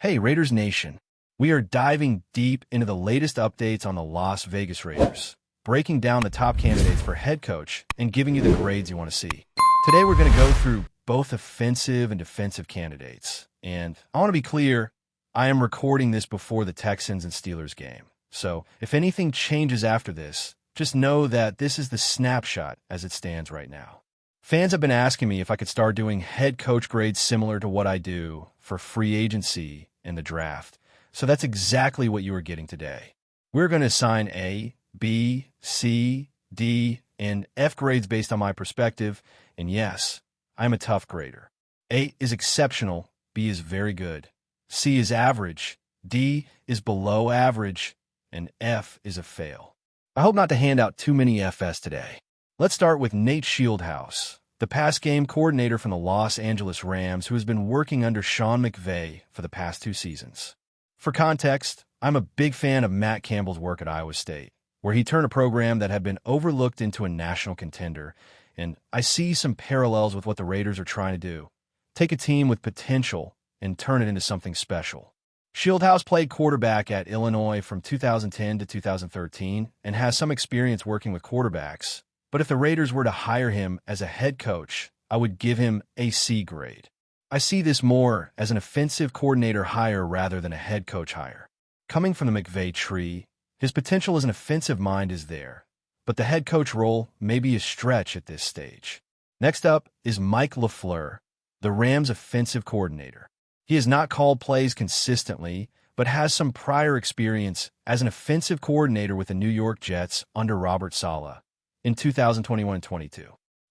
Hey, Raiders Nation. We are diving deep into the latest updates on the Las Vegas Raiders, breaking down the top candidates for head coach and giving you the grades you want to see. Today, we're going to go through both offensive and defensive candidates. And I want to be clear, I am recording this before the Texans and Steelers game. So if anything changes after this, just know that this is the snapshot as it stands right now. Fans have been asking me if I could start doing head coach grades similar to what I do for free agency and the draft. So that's exactly what you are getting today. We're going to assign A, B, C, D, and F grades based on my perspective. And yes, I'm a tough grader. A is exceptional, B is very good, C is average, D is below average, and F is a fail. I hope not to hand out too many FS today. Let's start with Nate Shieldhouse, the pass game coordinator from the Los Angeles Rams who has been working under Sean McVay for the past 2 seasons. For context, I'm a big fan of Matt Campbell's work at Iowa State, where he turned a program that had been overlooked into a national contender, and I see some parallels with what the Raiders are trying to do. Take a team with potential and turn it into something special. Shieldhouse played quarterback at Illinois from 2010 to 2013 and has some experience working with quarterbacks. But if the Raiders were to hire him as a head coach, I would give him a C grade. I see this more as an offensive coordinator hire rather than a head coach hire. Coming from the McVay tree, his potential as an offensive mind is there, but the head coach role may be a stretch at this stage. Next up is Mike LaFleur, the Rams offensive coordinator. He has not called plays consistently, but has some prior experience as an offensive coordinator with the New York Jets under Robert Saleh in 2021-22.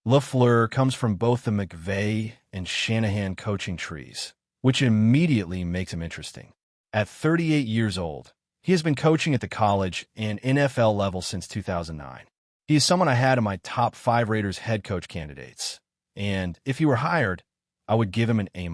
LaFleur comes from both the McVay and Shanahan coaching trees, which immediately makes him interesting. At 38 years old, he has been coaching at the college and NFL level since 2009. He is someone I had in my top 5 Raiders head coach candidates, and if he were hired, I would give him an A-.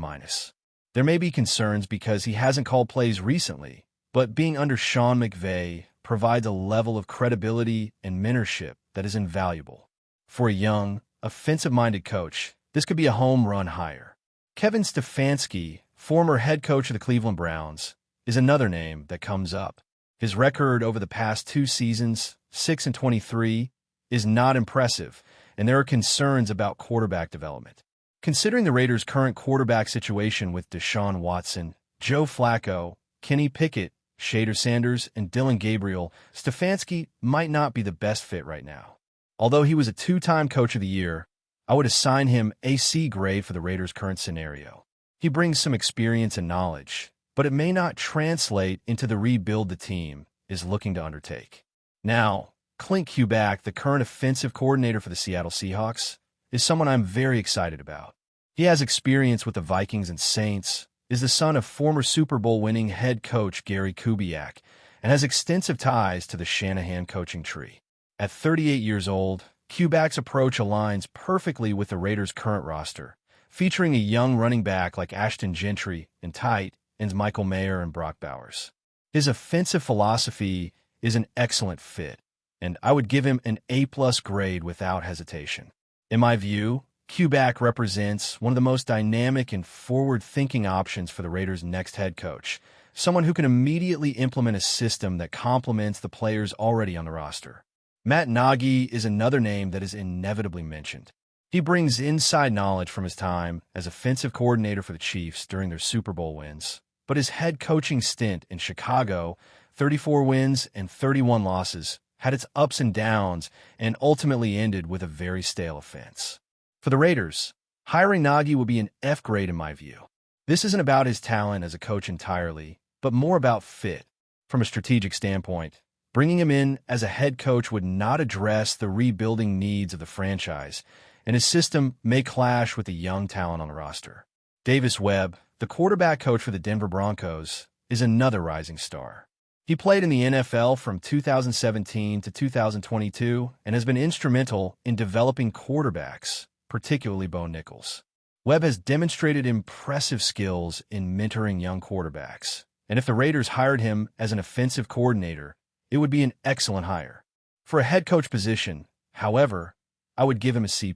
There may be concerns because he hasn't called plays recently, but being under Sean McVay provides a level of credibility and mentorship that is invaluable. For a young, offensive-minded coach, this could be a home run hire. Kevin Stefanski, former head coach of the Cleveland Browns, is another name that comes up. His record over the past 2 seasons, 6-23, is not impressive, and there are concerns about quarterback development. Considering the Raiders' current quarterback situation with Deshaun Watson, Joe Flacco, Kenny Pickett, Shader Sanders, and Dylan Gabriel, Stefanski might not be the best fit right now. Although he was a 2-time Coach of the Year, I would assign him a C grade for the Raiders' current scenario. He brings some experience and knowledge, but it may not translate into the rebuild the team is looking to undertake. Now, Clint Kubiak, the current offensive coordinator for the Seattle Seahawks, is someone I'm very excited about. He has experience with the Vikings and Saints, is the son of former Super Bowl winning head coach Gary Kubiak, and has extensive ties to the Shanahan coaching tree. At 38 years old, Kubiak's approach aligns perfectly with the Raiders' current roster, featuring a young running back like Ashton Gentry and tight ends Michael Mayer and Brock Bowers. His offensive philosophy is an excellent fit, and I would give him an A+ grade without hesitation. In my view, Kubiak represents one of the most dynamic and forward-thinking options for the Raiders' next head coach, someone who can immediately implement a system that complements the players already on the roster. Matt Nagy is another name that is inevitably mentioned. He brings inside knowledge from his time as offensive coordinator for the Chiefs during their Super Bowl wins, but his head coaching stint in Chicago, 34 wins and 31 losses, had its ups and downs and ultimately ended with a very stale offense. For the Raiders, hiring Nagy would be an F grade in my view. This isn't about his talent as a coach entirely, but more about fit. From a strategic standpoint, bringing him in as a head coach would not address the rebuilding needs of the franchise, and his system may clash with the young talent on the roster. Davis Webb, the quarterback coach for the Denver Broncos, is another rising star. He played in the NFL from 2017 to 2022 and has been instrumental in developing quarterbacks, particularly Bo Nichols. Webb has demonstrated impressive skills in mentoring young quarterbacks, and if the Raiders hired him as an offensive coordinator, it would be an excellent hire. For a head coach position, however, I would give him a C+.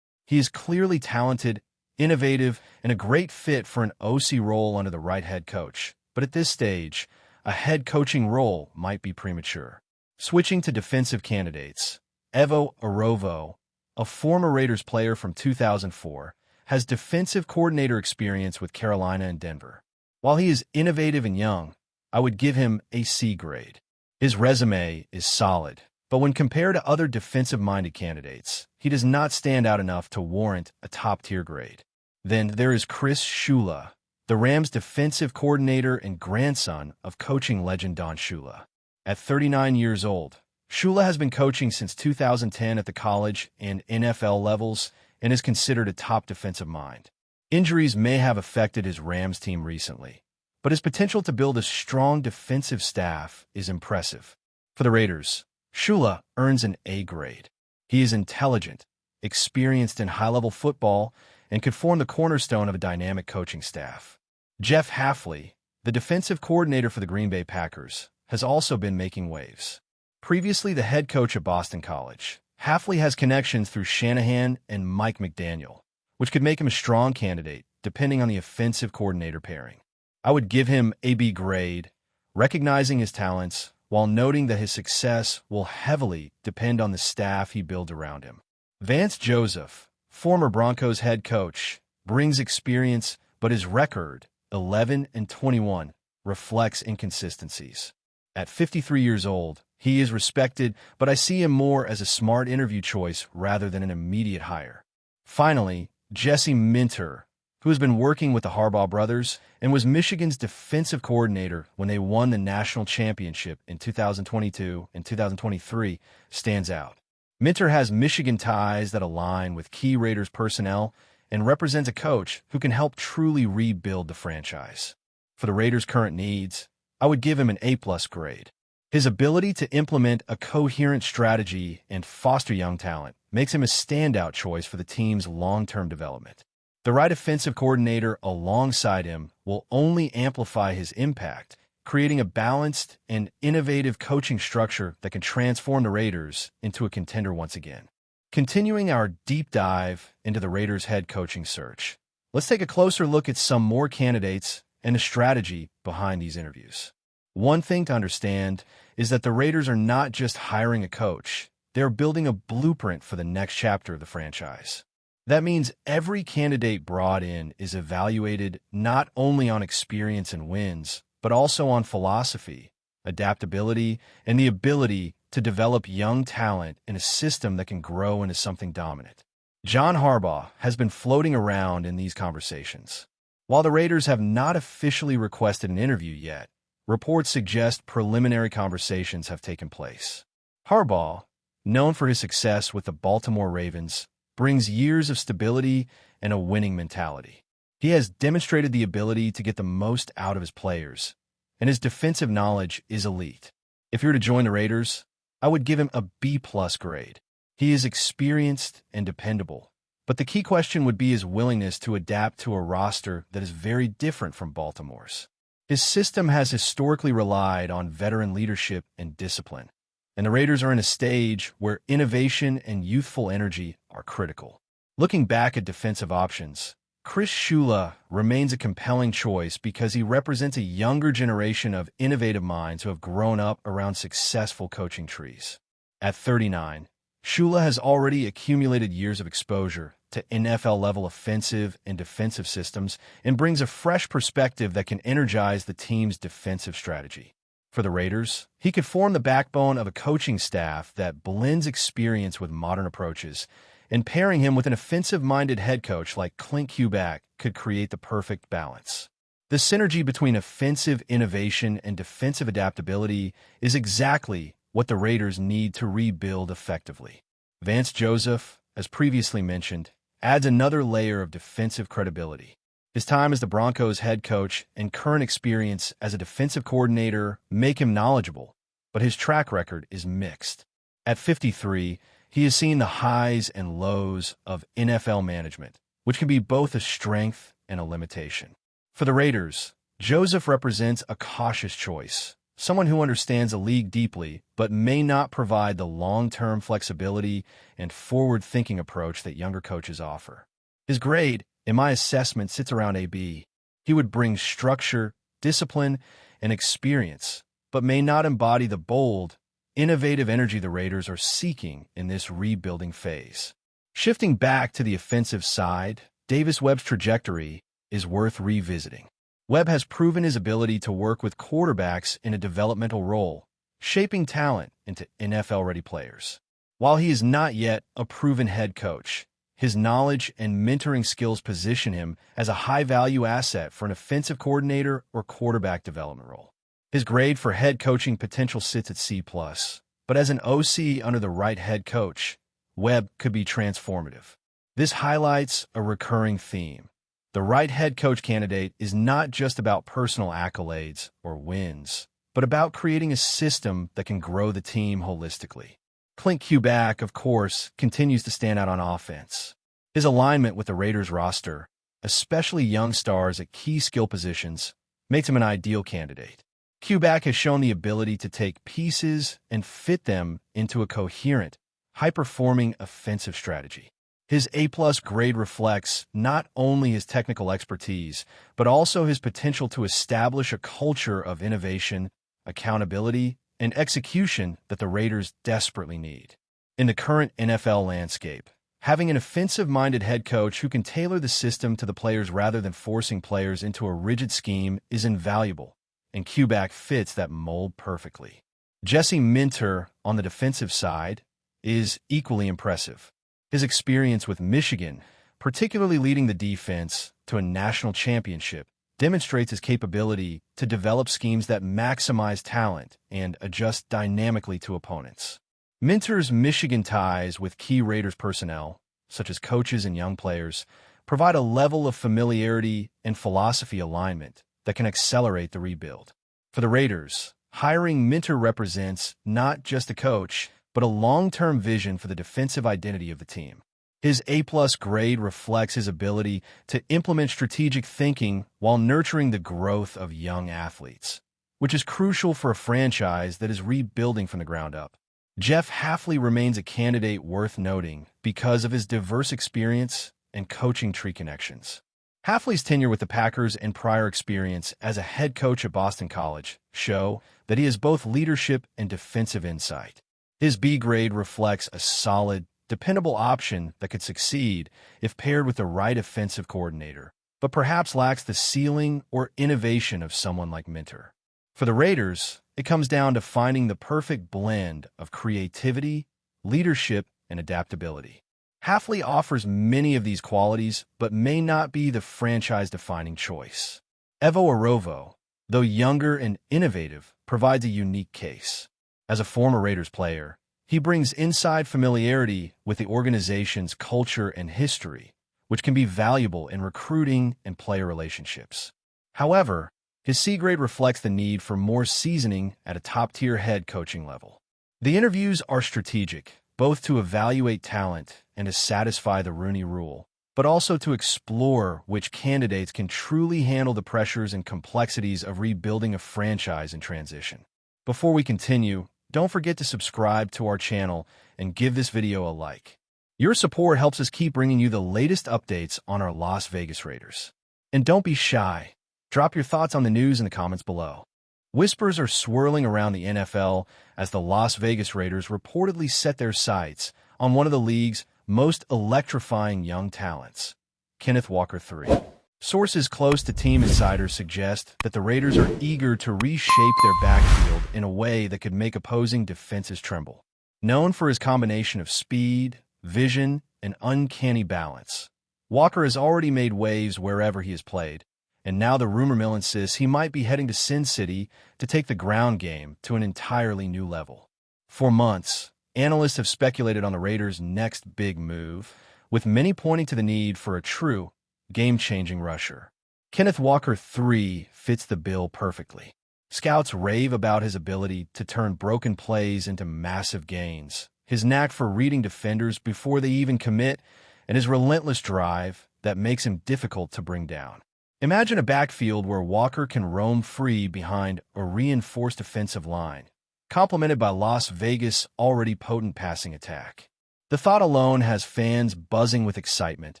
He is clearly talented innovative, and a great fit for an OC role under the right head coach. But at this stage, a head coaching role might be premature. Switching to defensive candidates, Evo Orovo, a former Raiders player from 2004, has defensive coordinator experience with Carolina and Denver. While he is innovative and young, I would give him a C grade. His resume is solid, but when compared to other defensive-minded candidates, he does not stand out enough to warrant a top-tier grade. Then there is Chris Shula, the Rams' defensive coordinator and grandson of coaching legend Don Shula. At 39 years old, Shula has been coaching since 2010 at the college and NFL levels and is considered a top defensive mind. Injuries may have affected his Rams team recently, but his potential to build a strong defensive staff is impressive. For the Raiders, Shula earns an A grade. He is intelligent, experienced in high-level football, and could form the cornerstone of a dynamic coaching staff. Jeff Hafley, the defensive coordinator for the Green Bay Packers, has also been making waves. Previously the head coach at Boston College, Hafley has connections through Shanahan and Mike McDaniel, which could make him a strong candidate depending on the offensive coordinator pairing. I would give him a B grade, recognizing his talents while noting that his success will heavily depend on the staff he builds around him. Vance Joseph, former Broncos head coach, brings experience, but his record, 11-21, reflects inconsistencies. At 53 years old, he is respected, but I see him more as a smart interview choice rather than an immediate hire. Finally, Jesse Minter, who has been working with the Harbaugh brothers and was Michigan's defensive coordinator when they won the national championship in 2022 and 2023, stands out. Minter has Michigan ties that align with key Raiders personnel and represents a coach who can help truly rebuild the franchise. For the Raiders' current needs, I would give him an A+ grade. His ability to implement a coherent strategy and foster young talent makes him a standout choice for the team's long-term development. The right offensive coordinator alongside him will only amplify his impact, creating a balanced and innovative coaching structure that can transform the Raiders into a contender once again. Continuing our deep dive into the Raiders' head coaching search, let's take a closer look at some more candidates and the strategy behind these interviews. One thing to understand is that the Raiders are not just hiring a coach, they're building a blueprint for the next chapter of the franchise. That means every candidate brought in is evaluated not only on experience and wins, but also on philosophy, adaptability, and the ability to develop young talent in a system that can grow into something dominant. John Harbaugh has been floating around in these conversations. While the Raiders have not officially requested an interview yet, reports suggest preliminary conversations have taken place. Harbaugh, known for his success with the Baltimore Ravens, brings years of stability and a winning mentality. He has demonstrated the ability to get the most out of his players, and his defensive knowledge is elite. If you were to join the Raiders, I would give him a B+ grade. He is experienced and dependable, but the key question would be his willingness to adapt to a roster that is very different from Baltimore's. His system has historically relied on veteran leadership and discipline, and the Raiders are in a stage where innovation and youthful energy are critical. Looking back at defensive options, Chris Shula remains a compelling choice because he represents a younger generation of innovative minds who have grown up around successful coaching trees. At 39, Shula has already accumulated years of exposure to NFL-level offensive and defensive systems and brings a fresh perspective that can energize the team's defensive strategy. For the Raiders, he could form the backbone of a coaching staff that blends experience with modern approaches, and pairing him with an offensive-minded head coach like Clint Kubiak could create the perfect balance. The synergy between offensive innovation and defensive adaptability is exactly what the Raiders need to rebuild effectively. Vance Joseph, as previously mentioned, adds another layer of defensive credibility. His time as the Broncos head coach and current experience as a defensive coordinator make him knowledgeable, but his track record is mixed. At 53, he has seen the highs and lows of NFL management, which can be both a strength and a limitation. For the Raiders, Joseph represents a cautious choice, someone who understands the league deeply but may not provide the long-term flexibility and forward-thinking approach that younger coaches offer. His grade, and my assessment sits around AB. He would bring structure, discipline, and experience, but may not embody the bold, innovative energy the Raiders are seeking in this rebuilding phase. Shifting back to the offensive side, Davis Webb's trajectory is worth revisiting. Webb has proven his ability to work with quarterbacks in a developmental role, shaping talent into NFL-ready players. While he is not yet a proven head coach, his knowledge and mentoring skills position him as a high-value asset for an offensive coordinator or quarterback development role. His grade for head coaching potential sits at C+, but as an OC under the right head coach, Webb could be transformative. This highlights a recurring theme. The right head coach candidate is not just about personal accolades or wins, but about creating a system that can grow the team holistically. Clint Kubiak, of course, continues to stand out on offense. His alignment with the Raiders roster, especially young stars at key skill positions, makes him an ideal candidate. Kubiak has shown the ability to take pieces and fit them into a coherent, high-performing offensive strategy. His A-plus grade reflects not only his technical expertise, but also his potential to establish a culture of innovation, accountability, and execution that the Raiders desperately need. In the current NFL landscape, having an offensive-minded head coach who can tailor the system to the players rather than forcing players into a rigid scheme is invaluable, and Kubiak fits that mold perfectly. Jesse Minter, on the defensive side, is equally impressive. His experience with Michigan, particularly leading the defense to a national championship, demonstrates his capability to develop schemes that maximize talent and adjust dynamically to opponents. Minter's Michigan ties with key Raiders personnel, such as coaches and young players, provide a level of familiarity and philosophy alignment that can accelerate the rebuild. For the Raiders, hiring Minter represents not just a coach, but a long-term vision for the defensive identity of the team. His A-plus grade reflects his ability to implement strategic thinking while nurturing the growth of young athletes, which is crucial for a franchise that is rebuilding from the ground up. Jeff Hafley remains a candidate worth noting because of his diverse experience and coaching tree connections. Hafley's tenure with the Packers and prior experience as a head coach at Boston College show that he has both leadership and defensive insight. His B grade reflects a solid, dependable option that could succeed if paired with the right offensive coordinator, but perhaps lacks the ceiling or innovation of someone like Minter. For the Raiders, it comes down to finding the perfect blend of creativity, leadership, and adaptability. Hafley offers many of these qualities, but may not be the franchise-defining choice. Evo Orovo, though younger and innovative, provides a unique case. As a former Raiders player, he brings inside familiarity with the organization's culture and history, which can be valuable in recruiting and player relationships. However, his C grade reflects the need for more seasoning at a top-tier head coaching level. The interviews are strategic, both to evaluate talent and to satisfy the Rooney Rule, but also to explore which candidates can truly handle the pressures and complexities of rebuilding a franchise in transition. Before we continue, don't forget to subscribe to our channel and give this video a like. Your support helps us keep bringing you the latest updates on our Las Vegas Raiders. And don't be shy. Drop your thoughts on the news in the comments below. Whispers are swirling around the NFL as the Las Vegas Raiders reportedly set their sights on one of the league's most electrifying young talents, Kenneth Walker III. Sources close to team insiders suggest that the Raiders are eager to reshape their backfield in a way that could make opposing defenses tremble. Known for his combination of speed, vision, and uncanny balance, Walker has already made waves wherever he has played, and now the rumor mill insists he might be heading to Sin City to take the ground game to an entirely new level. For months, analysts have speculated on the Raiders' next big move, with many pointing to the need for a true, game-changing rusher. Kenneth Walker III fits the bill perfectly. Scouts rave about his ability to turn broken plays into massive gains, his knack for reading defenders before they even commit, and his relentless drive that makes him difficult to bring down. Imagine a backfield where Walker can roam free behind a reinforced offensive line, complemented by Las Vegas' already potent passing attack. The thought alone has fans buzzing with excitement,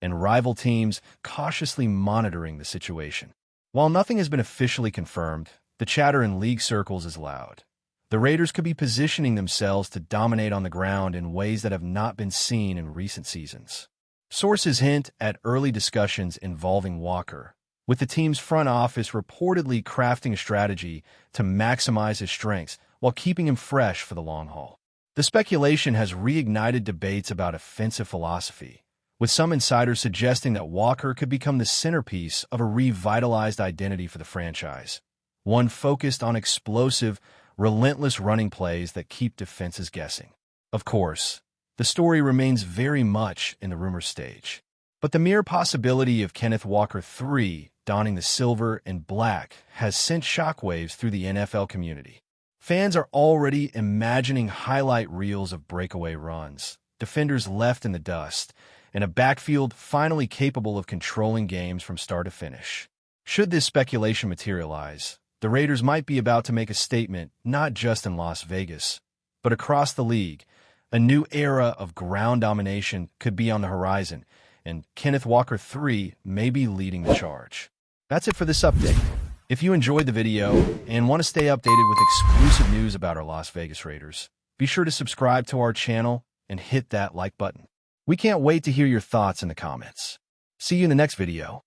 and rival teams cautiously monitoring the situation. While nothing has been officially confirmed, the chatter in league circles is loud. The Raiders could be positioning themselves to dominate on the ground in ways that have not been seen in recent seasons. Sources hint at early discussions involving Walker, with the team's front office reportedly crafting a strategy to maximize his strengths while keeping him fresh for the long haul. The speculation has reignited debates about offensive philosophy, with some insiders suggesting that Walker could become the centerpiece of a revitalized identity for the franchise, one focused on explosive, relentless running plays that keep defenses guessing. Of course, the story remains very much in the rumor stage, but the mere possibility of Kenneth Walker III donning the silver and black has sent shockwaves through the NFL community. Fans are already imagining highlight reels of breakaway runs, defenders left in the dust, and a backfield finally capable of controlling games from start to finish. Should this speculation materialize, the Raiders might be about to make a statement not just in Las Vegas, but across the league. A new era of ground domination could be on the horizon, and Kenneth Walker III may be leading the charge. That's it for this update. If you enjoyed the video and want to stay updated with exclusive news about our Las Vegas Raiders, be sure to subscribe to our channel and hit that like button. We can't wait to hear your thoughts in the comments. See you in the next video.